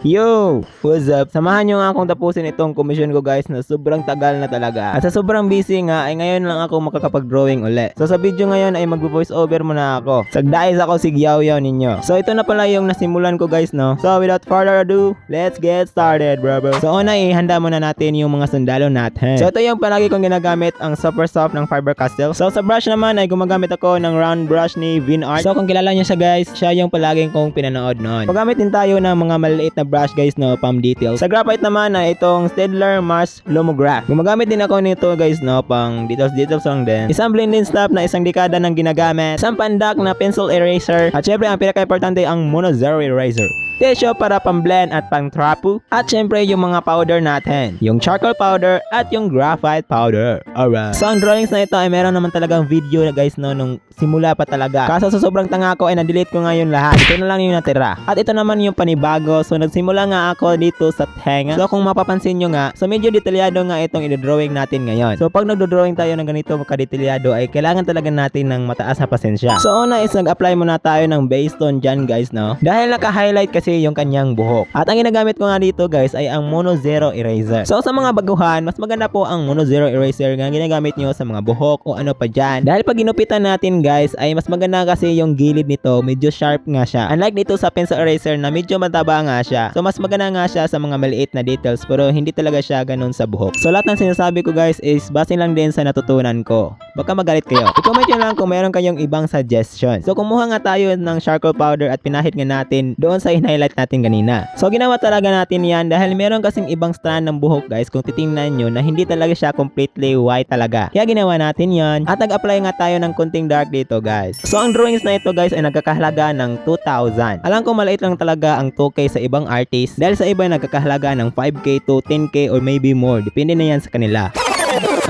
Yo! What's up? Samahan nyo nga akong tapusin itong komisyon ko guys na sobrang tagal na talaga. At sa sobrang busy nga ay ngayon lang ako makakapag-drawing uli. So sa video ngayon ay mag-voice over muna ako. Sagdais ako si Yaw ninyo. So ito na pala yung nasimulan ko guys no. So without further ado, let's get started bro. So una ihanda muna natin yung mga sundalo natin. So ito yung palagi kong ginagamit ang Super Soft ng Faber-Castell. So sa brush naman ay gumagamit ako ng round brush ni Vinart. So kung kilala nyo siya guys, siya yung palaging kong pinanood noon. Magamit din tayo ng mga maliliit na brush guys no, pang details. Sa graphite naman ay itong Staedtler Mars Lomograph. Gumagamit din ako nito guys no, pang details lang din. Isang blending stop na isang dekada nang ginagamit. Isang pandak na pencil eraser. At syempre ang pinaka-importante ang Mono Zero Eraser. Tissue para pang-blend at pang-trapu. At syempre yung mga powder natin. Yung charcoal powder at yung graphite powder. Alright. So ang drawings na ito ay meron naman talagang video na guys no, nung simula pa talaga. Kaso sa sobrang tanga ko ay na-delete ko ngayon lahat. Ito na lang yung natira. At ito naman yung panibago. So nagsimula nga ako dito sa tenga. So kung mapapansin nyo nga, so medyo detalyado nga itong i-drawing natin ngayon. So pag nagdo-drawing tayo ng ganito kadetalyado ay kailangan talaga natin ng mataas na pasensya. So una is nag-apply muna tayo ng base tone dyan guys no. Dahil naka-highlight kasi yung kanyang buhok. At ang ginagamit ko nga dito guys ay ang Mono Zero Eraser. So sa mga baguhan, mas maganda po ang Mono Zero Eraser nga ginagamit nyo sa mga buhok o ano pa dyan. Dahil pag ginupitan natin guys ay mas maganda kasi yung gilid nito medyo sharp nga siya. Unlike dito sa pencil eraser na medyo mataba nga siya. So mas maganda nga siya sa mga maliit na details pero hindi talaga siya ganun sa buhok. So lahat ng sinasabi ko guys is base lang din sa natutunan ko. Baka magalit kayo. I-comment nyo lang kung meron kayong ibang suggestion. So kumuha nga tayo ng charcoal powder at pinahid nga natin doon sa in-highlight natin kanina. So ginawa talaga natin yan dahil meron kasing ibang strand ng buhok guys kung titingnan nyo na hindi talaga siya completely white talaga. Kaya ginawa natin yan at nag-apply nga tayo ng kunting dark dito guys. So ang drawings na ito guys ay nagkakahalaga ng 2,000. Alam ko maliit lang talaga ang 2K sa ibang artist dahil sa iba nagkakahalaga ng 5K to 10K or maybe more. Depende na yan sa kanila.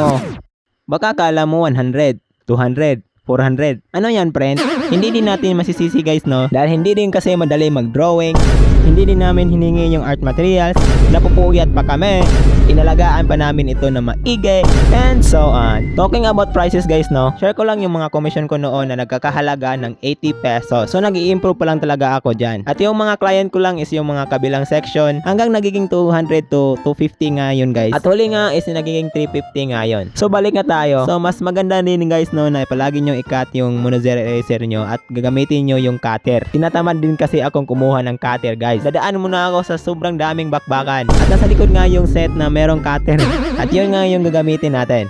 Oh, baka kala mo 100, 200, 400. Ano yan, friend? Hindi din natin masisisi guys, no? Dahil hindi din kasi madali mag-drawing. Hindi din namin hiningi yung art materials. Napupuyat pa kami. Inalagaan pa namin ito na maigi. And so on. Talking about prices guys, no? Share ko lang yung mga commission ko noon na nagkakahalaga ng 80 pesos. So nag-i-improve pa lang talaga ako dyan. At yung mga client ko lang is yung mga kabilang section. Hanggang nagiging 200 to 250 nga yun guys. At huli nga is nagiging 350 nga yun. So balik na tayo. So mas maganda din guys, no? Na palagi nyo i-cut yung Mono Zero Eraser nyo at gagamitin nyo yung cutter. Tinatamad din kasi akong kumuha ng cutter guys. Dadaan muna ako sa sobrang daming bakbakan. At nasa likod nga yung set na merong cutter. At yun nga yung gagamitin natin.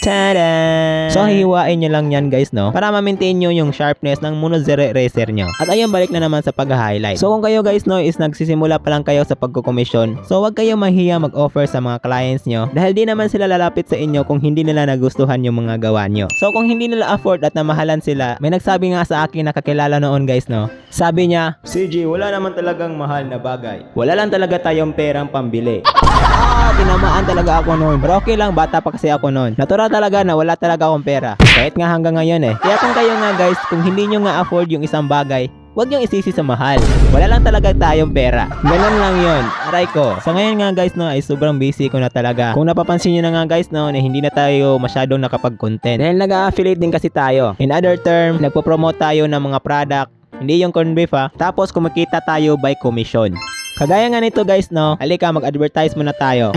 Tada! So hiwain nyo lang yan guys no, para ma-maintain nyo yung sharpness ng Mono Zero Eraser nyo. At ayun, balik na naman sa pag-highlight. So kung kayo guys no is nagsisimula pa lang kayo sa pagko-commission, so wag kayo mahiya mag-offer sa mga clients nyo dahil di naman sila lalapit sa inyo kung hindi nila nagustuhan yung mga gawa nyo. So kung hindi nila afford at namahalan sila, may nagsabi nga sa akin na kakilala noon guys no, sabi niya, CG, wala naman talagang mahal na bagay. Wala lang talaga tayong perang pambili. Tinamaan talaga ako noon. Pero okay lang, bata pa kasi ako noon. Natural talaga na wala talaga akong pera. Kahit nga hanggang ngayon eh. Kaya kung kayo nga guys, kung hindi nyo nga afford yung isang bagay, huwag nyo isisi sa mahal. Wala lang talaga tayong pera. Ganun lang yun. Aray ko. Sa ngayon nga guys no, ay sobrang busy ko na talaga. Kung napapansin nyo na nga guys no, na hindi na tayo masyadong nakapag-content. Dahil nag-affiliate din kasi tayo. In other term, nagpo-promote tayo ng mga product. Hindi yung corn beef ha. Tapos kumikita tayo by commission. Kagaya nga nito guys no, halika mag-advertise muna tayo.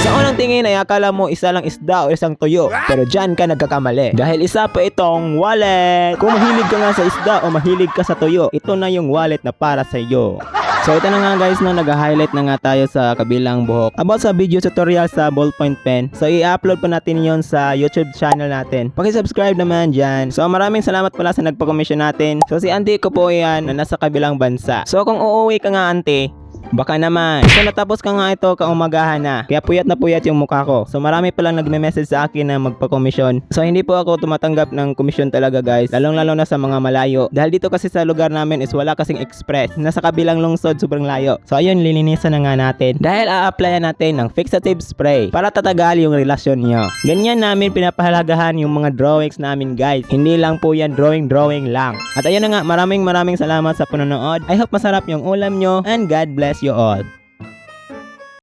Sa unang tingin ay akala mo isa lang isda o isang tuyo. Pero dyan ka nagkakamali. Dahil isa pa itong wallet. Kung mahilig ka nga sa isda o mahilig ka sa tuyo, ito na yung wallet na para sa iyo. So ito na nga guys no, nag-highlight na nga tayo sa kabilang buhok. About sa video tutorial sa ballpoint pen. So i-upload pa natin yon sa YouTube channel natin. Paki-subscribe naman dyan. So maraming salamat pala sa nagpa-commission natin. So si auntie ko po yan na nasa kabilang bansa. So kung uuwi ka nga auntie, baka naman. So natapos ka nga ito kaumagahan na. Kaya puyat na puyat yung mukha ko. So marami palang nagme-message sa akin na magpa-komisyon. So hindi po ako tumatanggap ng komisyon talaga guys. Lalong-lalo na sa mga malayo. Dahil dito kasi sa lugar namin is wala kasing express. Nasa kabilang lungsod sobrang layo. So ayun, lilinisan na nga natin. Dahil a-applyan natin ng fixative spray para tatagal yung relasyon nyo. Ganyan namin pinapahalagahan yung mga drawings namin guys. Hindi lang po yan drawing lang. At ayun na nga, maraming salamat sa panonood. I hope masarap yung ulam nyo and God bless you all.